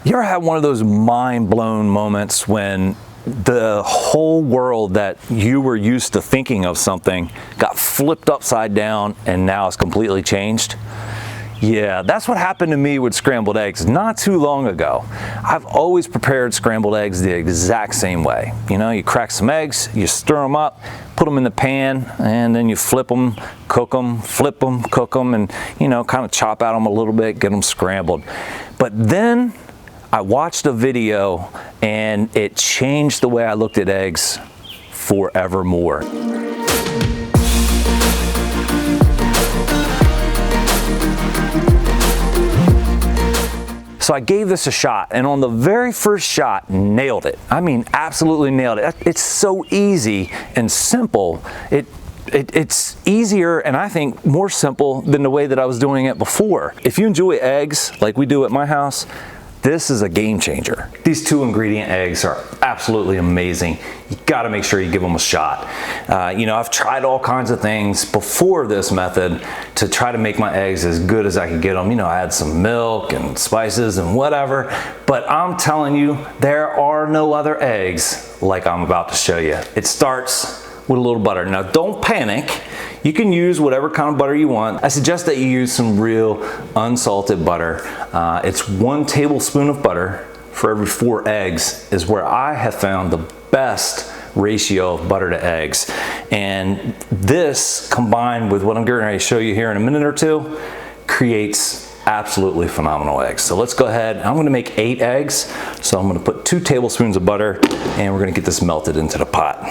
You ever had one of those mind-blown moments when the whole world that you were used to thinking of something got flipped upside down and now it's completely changed? Yeah, that's what happened to me with scrambled eggs not too long ago. I've always prepared scrambled eggs the exact same way. You know, you crack some eggs, you stir them up, put them in the pan, and then you flip them, cook them, flip them, cook them, and, you know, kind of chop at them a little bit, get them scrambled. But then I watched a video and it changed the way I looked at eggs forevermore. So I gave this a shot, and on the very first shot, nailed it. I mean, absolutely nailed it. It's so easy and simple. It's easier and I think more simple than the way that I was doing it before. If you enjoy eggs like we do at my house, this is a game changer. These 2-ingredient eggs are absolutely amazing. You gotta make sure you give them a shot. You know, I've tried all kinds of things before this method to try to make my eggs as good as I could get them. You know, I had some milk and spices and whatever, but I'm telling you, there are no other eggs like I'm about to show you. It starts with a little butter. Now, don't panic. You can use whatever kind of butter you want. I suggest that you use some real unsalted butter. It's 1 tablespoon of butter for every 4 eggs is where I have found the best ratio of butter to eggs. And this, combined with what I'm getting ready to show you here in a minute or two, creates absolutely phenomenal eggs. So let's go ahead. I'm gonna make 8 eggs. So I'm gonna put 2 tablespoons of butter and we're gonna get this melted into the pot.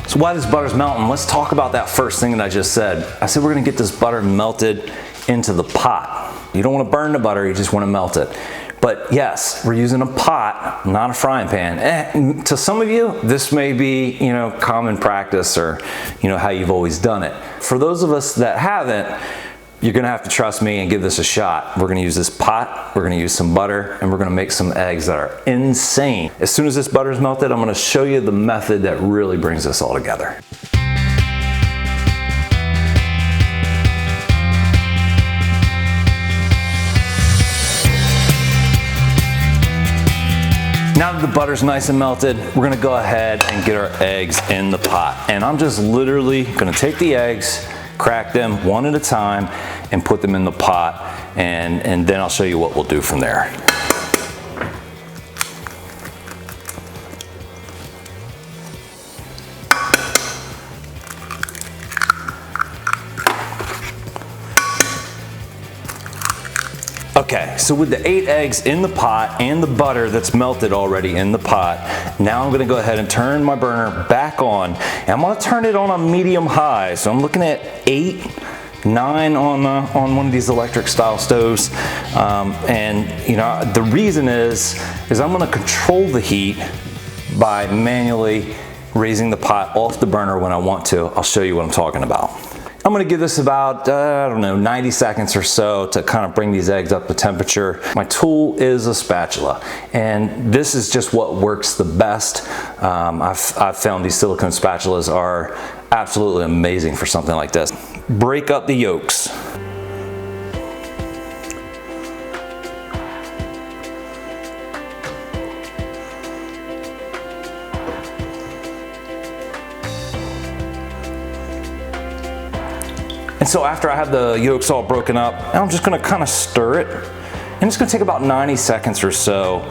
So while this butter's melting, let's talk about that first thing that I just said. I said we're gonna get this butter melted into the pot. You don't wanna burn the butter, you just wanna melt it. But yes, we're using a pot, not a frying pan. To some of you, this may be, you know, common practice or, you know, how you've always done it. For those of us that haven't, you're gonna have to trust me and give this a shot. We're gonna use this pot, we're gonna use some butter, and we're gonna make some eggs that are insane. As soon as this butter's melted, I'm gonna show you the method that really brings this all together. Now that the butter's nice and melted, we're gonna go ahead and get our eggs in the pot. And I'm just literally gonna take the eggs, crack them one at a time and put them in the pot, and then I'll show you what we'll do from there. Okay, so with the 8 eggs in the pot and the butter that's melted already in the pot, now I'm gonna go ahead and turn my burner back on. And I'm gonna turn it on a medium high. So I'm looking at 8, 9 on one of these electric style stoves. And you know, the reason is I'm gonna control the heat by manually raising the pot off the burner when I want to. I'll show you what I'm talking about. I'm gonna give this about, I don't know, 90 seconds or so to kind of bring these eggs up to temperature. My tool is a spatula, and this is just what works the best. I've found these silicone spatulas are absolutely amazing for something like this. Break up the yolks. And so after I have the yolks all broken up, I'm just gonna kind of stir it. And it's gonna take about 90 seconds or so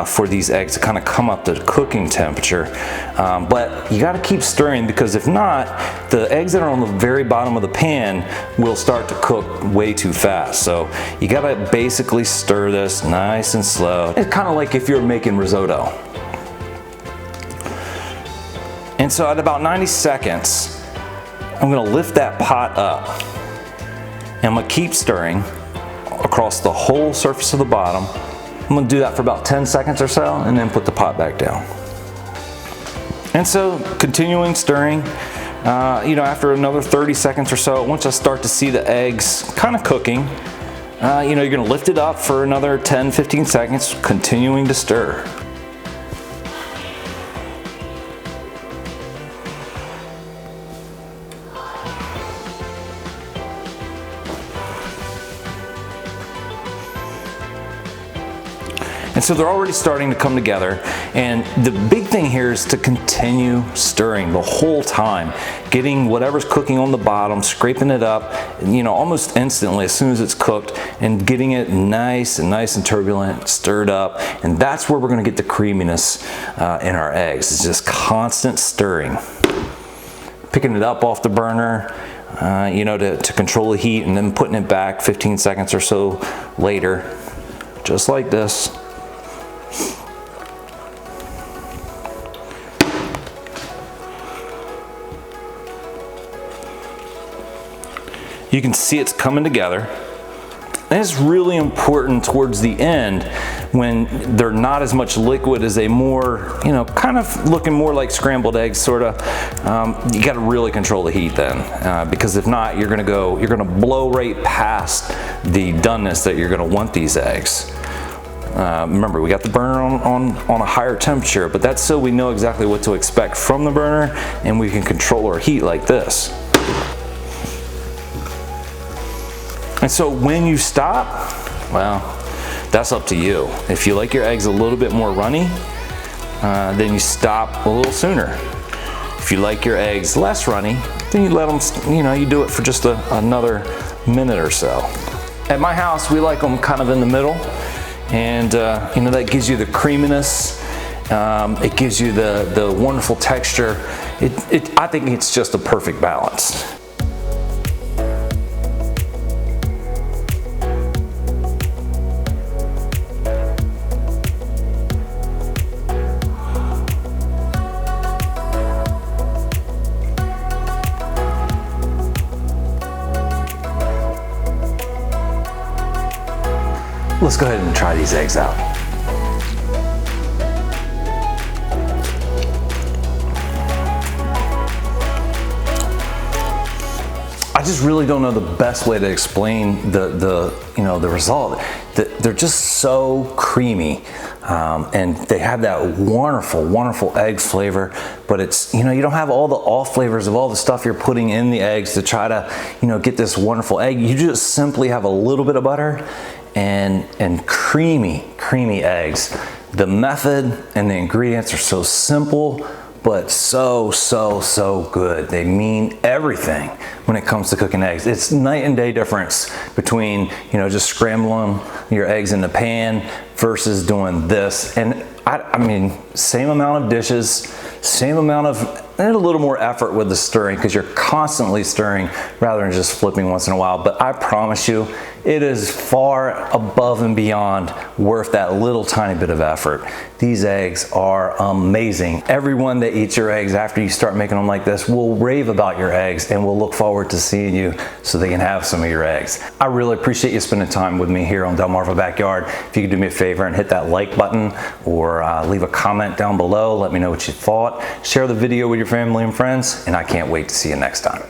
for these eggs to kind of come up to cooking temperature. But you gotta keep stirring, because if not, the eggs that are on the very bottom of the pan will start to cook way too fast. So you gotta basically stir this nice and slow. It's kind of like if you're making risotto. And so at about 90 seconds, I'm gonna lift that pot up and I'm gonna keep stirring across the whole surface of the bottom. I'm gonna do that for about 10 seconds or so and then put the pot back down. And so continuing stirring, you know, after another 30 seconds or so, once I start to see the eggs kind of cooking, you know, you're gonna lift it up for another 10-15 seconds, continuing to stir. And so they're already starting to come together. And the big thing here is to continue stirring the whole time, getting whatever's cooking on the bottom, scraping it up, you know, almost instantly as soon as it's cooked, and getting it nice and turbulent, stirred up. And that's where we're gonna get the creaminess in our eggs. It's just constant stirring. Picking it up off the burner, you know, to control the heat, and then putting it back 15 seconds or so later, just like this. You can see it's coming together. And it's really important towards the end when they're not as much liquid as they more, you know, kind of looking more like scrambled eggs, sort of. You got to really control the heat then, because if not, you're gonna blow right past the doneness that you're gonna want these eggs. Remember, we got the burner on a higher temperature, but that's so we know exactly what to expect from the burner, and we can control our heat like this. And so when you stop, well, that's up to you. If you like your eggs a little bit more runny, then you stop a little sooner. If you like your eggs less runny, then you let them, you know, you do it for just another minute or so. At my house, we like them kind of in the middle, and you know, that gives you the creaminess. It gives you the wonderful texture. I think it's just a perfect balance. Let's go ahead and try these eggs out. I just really don't know the best way to explain the you know, the result. They're just so creamy, and they have that wonderful egg flavor, but it's, you know, you don't have all the off flavors of all the stuff you're putting in the eggs to try to, you know, get this wonderful egg. You just simply have a little bit of butter and creamy eggs. The method and the ingredients are so simple, but so good. They mean everything when it comes to cooking eggs. It's night and day difference between, you know, just scrambling your eggs in the pan versus doing this. And I mean, same amount of dishes, same amount of, and a little more effort with the stirring, because you're constantly stirring rather than just flipping once in a while. But I promise you, it is far above and beyond worth that little tiny bit of effort. These eggs are amazing. Everyone that eats your eggs after you start making them like this will rave about your eggs, and will look forward to seeing you so they can have some of your eggs. I really appreciate you spending time with me here on Delmarva Backyard. If you could do me a favor and hit that like button, or leave a comment down below, let me know what you thought. Share the video with your family and friends, and I can't wait to see you next time.